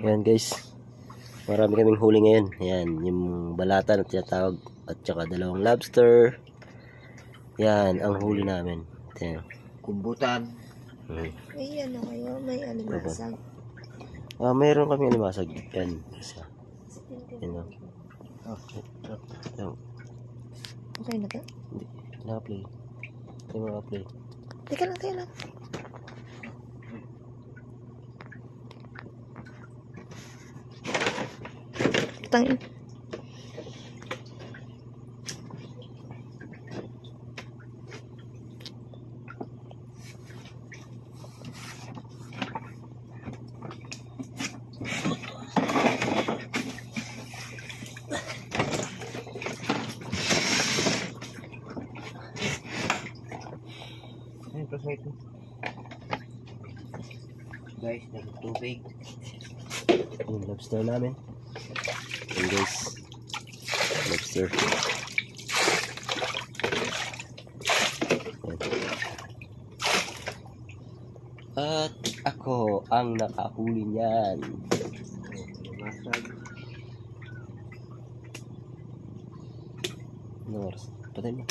Ayan guys, marami kaming huli ngayon. Ayan, yung balata na tinatawag at saka dalawang lobster. Yan ang huli namin. Ayan. Kumbutan. May ano kayo, may alimasag. Mayroon kami alimasag. Yan, isa. Yan o. Okay na ka? Hindi, naka-play. Hindi maka-play. Teka lang. Tangin. Guys, nagtubig. Yung lobster namin. Ayan guys. Lobster. Ayan. At ako ang nakahuli niyan. Masag. Ano oras? Patay mo.